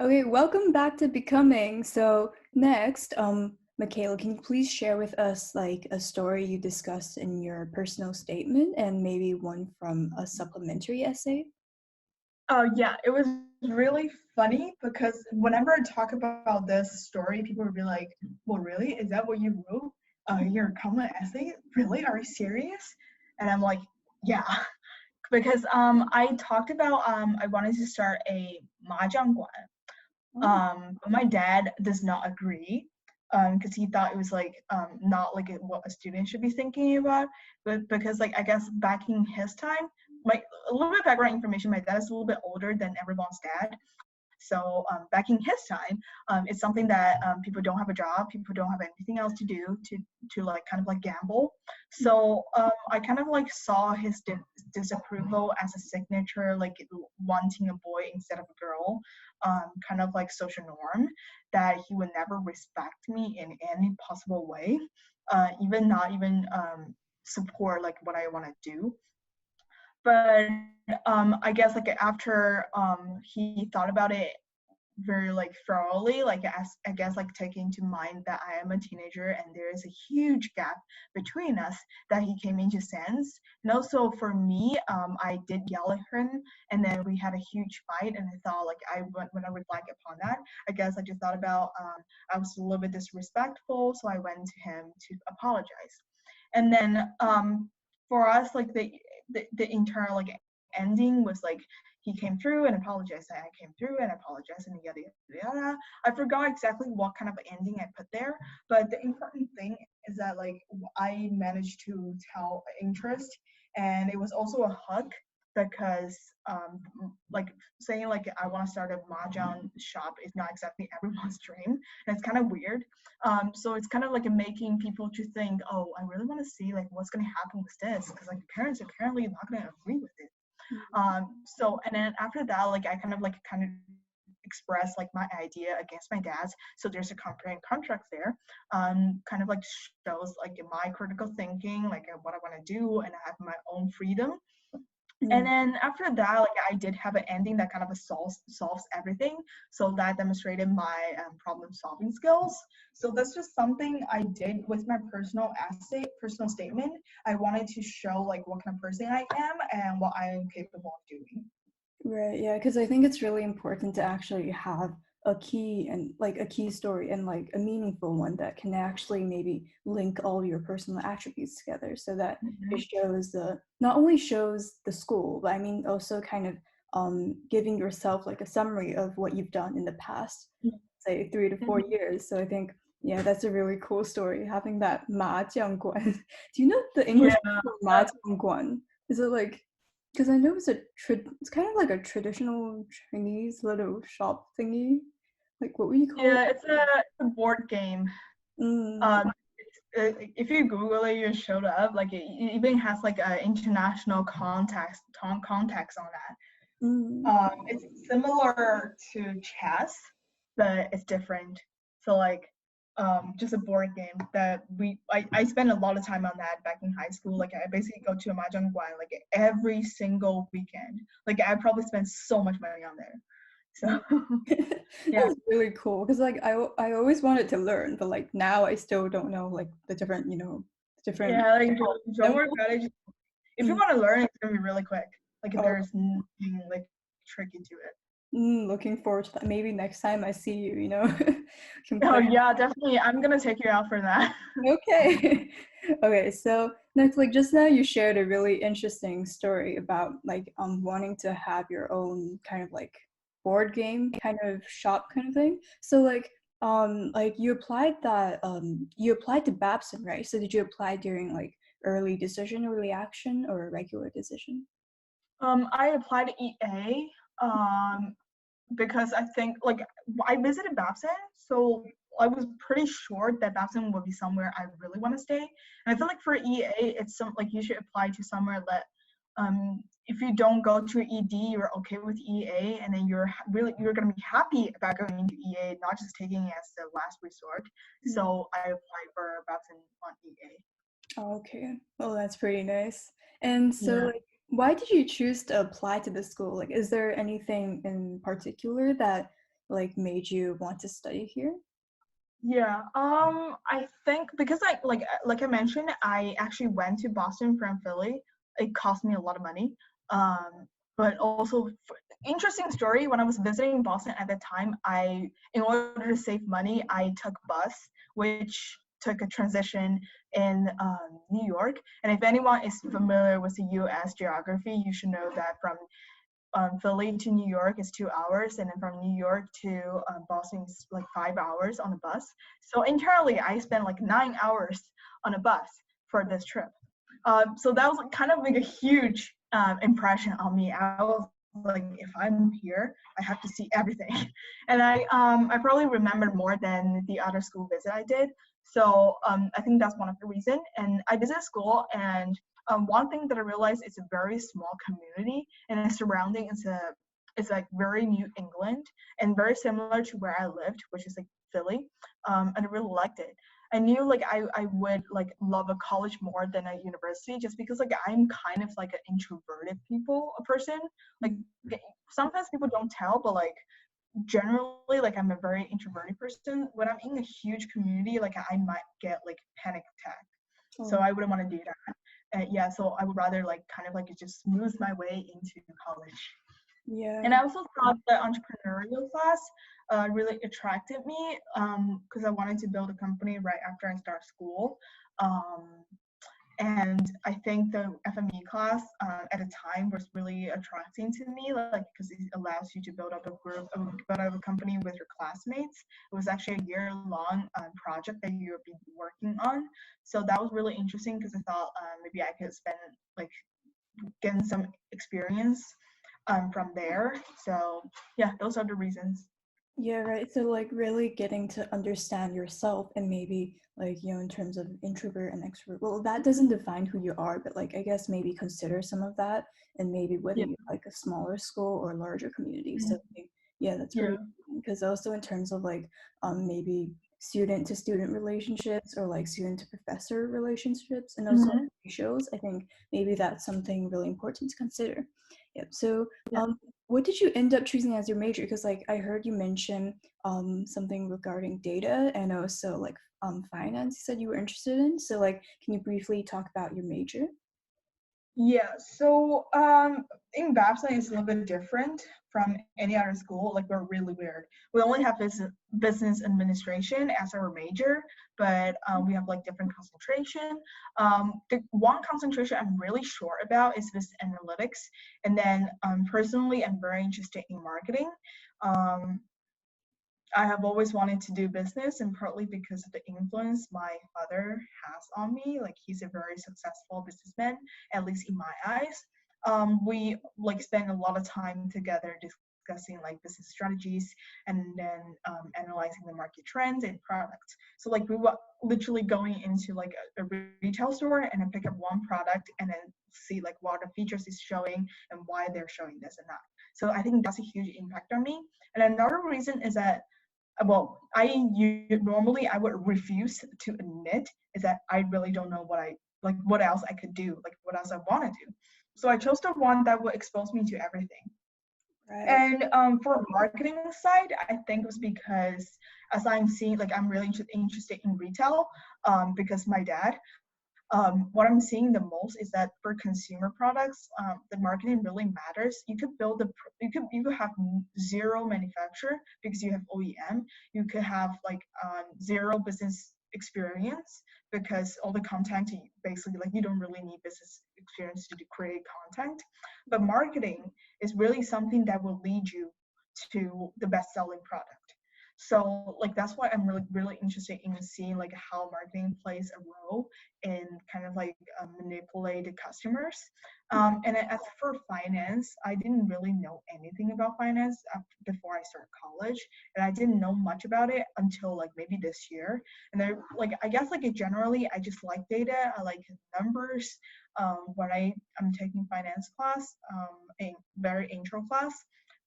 Okay, welcome back to Becoming. So next, Michaela, can you please share with us like a story you discussed in your personal statement and maybe one from a supplementary essay? Oh, yeah, it was really funny because whenever I talk about this story, people would be like, "Well, really? Is that what you wrote? Your comment essay? Really? Are you serious?" And I'm like, "Yeah," because I talked about I wanted to start a mahjong guan. Oh, But my dad does not agree because he thought it was like not like what a student should be thinking about. But because like I guess back in his time, like a little bit of background information, my dad is a little bit older than everyone's dad. So back in his time, it's something that people don't have a job, people don't have anything else to do to like kind of like gamble. So I kind of like saw his disapproval as a signature, like wanting a boy instead of a girl, kind of like social norm that he would never respect me in any possible way, even not even support like what I want to do. But I guess like after he thought about it very like thoroughly, like as I guess like taking to mind that I am a teenager and there is a huge gap between us, that he came into sense. And also for me, I did yell at him and then we had a huge fight, and I thought like when I reflect upon that, I guess I just thought about I was a little bit disrespectful, so I went to him to apologize. And then for us like the internal like ending was like he came through and apologized, and I came through and apologized, and yada yada yada. I forgot exactly what kind of ending I put there, but the important thing is that like I managed to tell interest, and it was also a hug because like saying like I want to start a mahjong shop is not exactly everyone's dream, and it's kind of weird. So it's kind of like making people to think, oh, I really want to see like what's going to happen with this, because like parents are apparently not going to agree with it. So and then after that, like I kind of express like my idea against my dad's. So there's a comparing contract there. Kind of like shows like my critical thinking, like what I want to do, and I have my own freedom. And mm. then after that, like I did have an ending that kind of solves everything. So that demonstrated my problem solving skills. So that's just something I did with my personal statement. I wanted to show like what kind of person I am and what I am capable of doing. Right, yeah, because I think it's really important to actually have a key and like a key story and like a meaningful one that can actually maybe link all your personal attributes together so that it Mhm. shows the not only shows the school, but I mean also kind of giving yourself like a summary of what you've done in the past, say 3 to 4 years. So I think yeah, that's a really cool story having that 麻将馆. Do you know the English Yeah. for 麻将馆? Is it like because I know it's kind of like a traditional Chinese little shop thingy. Like what would you call it? Yeah, it's a board game. Mm, Um, if you Google it, you showed up. Like it even has like a international context on that. mm. It's similar to chess, but it's different. So like, just a board game that I spent a lot of time on that back in high school. Like I basically go to a mahjong guan like every single weekend. Like I probably spent so much money on there. Mm. So yeah, That's really cool because like I always wanted to learn, but like now I still don't know like the different different. yeah. Like don't worry about it. If you Mm. want to learn, it's gonna be really quick. Like Oh, there's nothing like tricky to it. looking forward to that. Maybe next time I see you, can Oh play. yeah, definitely. I'm gonna take you out for that. Okay. Okay, so next, like just now you shared a really interesting story about like wanting to have your own kind of like board game kind of shop kind of thing. So like you applied to Babson, right? So did you apply during like early decision or reaction or regular decision? I applied to EA because I think like I visited Babson, so I was pretty sure that Babson would be somewhere I really want to stay. And I feel like for EA, it's some like you should apply to somewhere that if you don't go to ED, you're okay with EA, and then you're gonna be happy about going into EA, not just taking it as the last resort. Mm. So I applied for Babson on EA. Oh, okay. Well, that's pretty nice. And so, Yeah. like, why did you choose to apply to the school? Like, is there anything in particular that like made you want to study here? Yeah, I think because like I mentioned, I actually went to Boston from Philly. It cost me a lot of money. But also, interesting story. When I was visiting Boston at the time, in order to save money, I took bus, which took a transition in New York. And if anyone is familiar with the U.S. geography, you should know that from Philly to New York is 2 hours, and then from New York to Boston is like 5 hours on a bus. So internally, I spent like 9 hours on a bus for this trip. So that was like, kind of like a huge impression on me. I was like, if I'm here, I have to see everything, and I probably remembered more than the other school visit I did. So I think that's one of the reasons. And I visited school, and one thing that I realized is a very small community, and its surrounding is like very New England and very similar to where I lived, which is like Philly. And I really liked it. I knew like I would like love a college more than a university just because like I'm kind of like an introverted a person. Like sometimes people don't tell, but like generally like I'm a very introverted person. When I'm in a huge community, like I might get like panic attack. So Oh, I wouldn't want to do that. Yeah, so I would rather like kind of like just smooth my way into college. And yeah. I also thought the entrepreneurial class really attracted me because I wanted to build a company right after I start school. Um, and I think the FME class at the time was really attracting to me, like because it allows you to build up a group, build up a company with your classmates. It was actually a year-long project that you would be working on, so that was really interesting because I thought maybe I could spend like getting some experience from there. So yeah, those are the reasons. Yeah, right. So like really getting to understand yourself and maybe like, in terms of introvert and extrovert, well, that doesn't define who you are, but like I guess maybe consider some of that and maybe whether Yeah. you like a smaller school or larger community. So Mhm. like, yeah, that's Yeah. pretty because also in terms of like maybe student to student relationships or like student to professor relationships and also Hmm. ratios, I think maybe that's something really important to consider. Yep. So Yeah. what did you end up choosing as your major? Because like I heard you mention something regarding data and also like finance. You said you were interested in. So like, can you briefly talk about your major? Yeah, so in Babson it's a little bit different from any other school. Like we're really weird. We only have business administration as our major, but we have like different concentration. The one concentration I'm really sure about is business analytics, and then personally I'm very interested in marketing. Um, I have always wanted to do business, and partly because of the influence my father has on me. Like he's a very successful businessman, at least in my eyes. We like spend a lot of time together discussing like business strategies and then analyzing the market trends and products. So like we were literally going into like a retail store and then pick up one product and then see like what the features is showing and why they're showing this and that. So I think that's a huge impact on me. And another reason is that well, normally I would refuse to admit is that I really don't know what else I could do, like what else I want to do. So I chose the one that would expose me to everything. Right. And for marketing side, I think it was because as I'm seeing, like I'm really interested in retail because my dad what I'm seeing the most is that for consumer products, the marketing really matters. You could build you could have zero manufacturer because you have OEM. You could have like zero business experience because all the content basically like you don't really need business experience to create content. But marketing is really something that will lead you to the best selling product. So like that's why I'm really interested in seeing like how marketing plays a role in kind of like manipulate the customers. And as for finance, I didn't really know anything about finance before I started college, and I didn't know much about it until like maybe this year. And then like I guess like generally I just like data, I like numbers. When I'm taking finance class, a very intro class,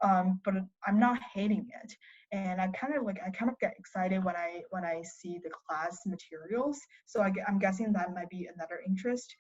but I'm not hating it, and I kind of get excited when I see the class materials. So I'm guessing that might be another interest.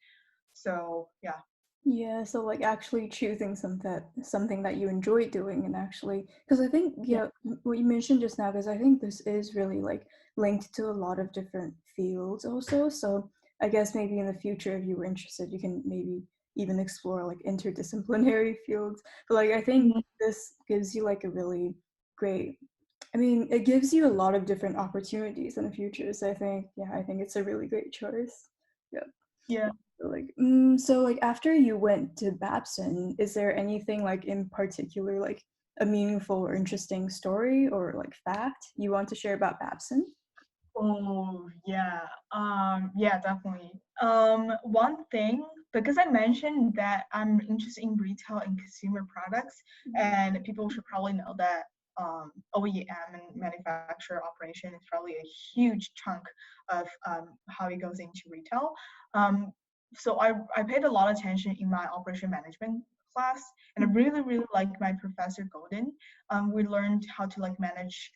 So yeah. Yeah, so like actually choosing something that you enjoy doing and actually because I think Yeah. yeah what you mentioned just now because I think this is really like linked to a lot of different fields also. So I guess maybe in the future if you were interested you can maybe even explore like interdisciplinary fields. But like I think Mhm. this gives you like a really great I mean it gives you a lot of different opportunities in the future. So I think yeah, I think it's a really great choice. Yeah. Yeah. Like, so like after you went to Babson, is there anything like in particular, like a meaningful or interesting story or like fact you want to share about Babson? Oh, yeah. Yeah, definitely. One thing, because I mentioned that I'm interested in retail and consumer products, and people should probably know that OEM and manufacturer operation is probably a huge chunk of how it goes into retail. Um, so I paid a lot of attention in my operation management class, and I really like my professor Golden. We learned how to like manage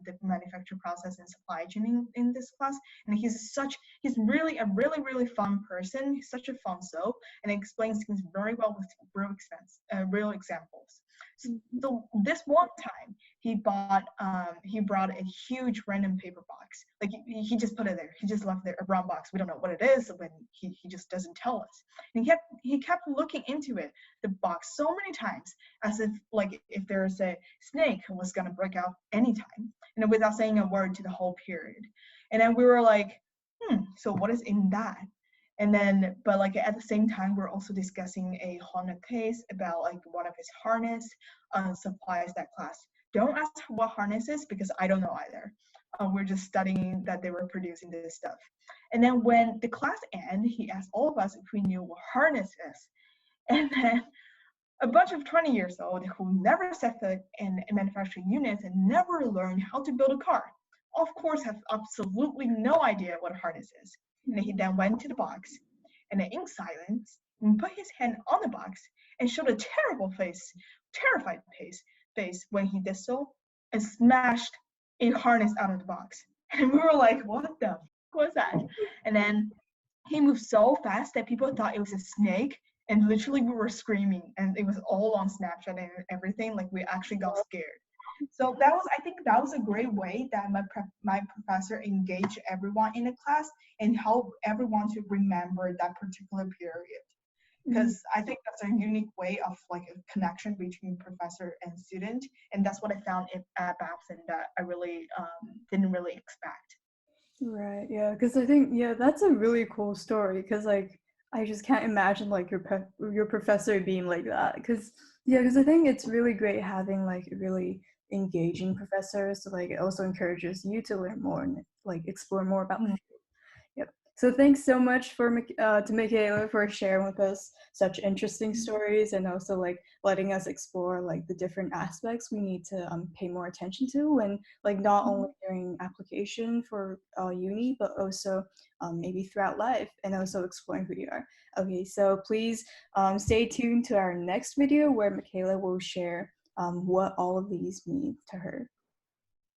the manufacturing process and supply chain in this class. And he's really a really fun person. He's such a fun soul, and explains things very well with real examples. So this one time he brought a huge random paper box. Like he just put it there. He just left there a brown box. We don't know what it is when he just doesn't tell us. And he kept looking into it, the box, so many times, as if like if there's a snake was gonna break out anytime, and without saying a word to the whole period. And then we were like, so what is in that? And then, but like at the same time, we're also discussing a Honda case about like one of his harness supplies that class. Don't ask what harness is because I don't know either. We're just studying that they were producing this stuff. And then when the class ended, he asked all of us if we knew what harness is. And then a bunch of 20 years old who never set foot in manufacturing units and never learned how to build a car, of course, have absolutely no idea what a harness is. And he then went to the box and in silence and put his hand on the box and showed a terrified face when he did so, and smashed a harness out of the box. And we were like, what the was that? And then he moved so fast that people thought it was a snake, and literally we were screaming, and it was all on Snapchat and everything. Like we actually got scared. So I think that was a great way that my professor engaged everyone in the class and helped everyone to remember that particular period. Mhm. Because I think that's a unique way of like a connection between professor and student, and that's what I found at Babson that I really didn't really expect. Right, yeah, because I think yeah, that's a really cool story. Because like I just can't imagine like your professor being like that. Because yeah, because I think it's really great having like really engaging professors. So like it also encourages you to learn more and like explore more about the Mm, field. Yep. So thanks so much to Michaela for sharing with us such interesting stories and also like letting us explore like the different aspects we need to pay more attention to and like not only during application for uni but also maybe throughout life and also exploring who you are. Okay, so please stay tuned to our next video where Michaela will share what all of these mean to her.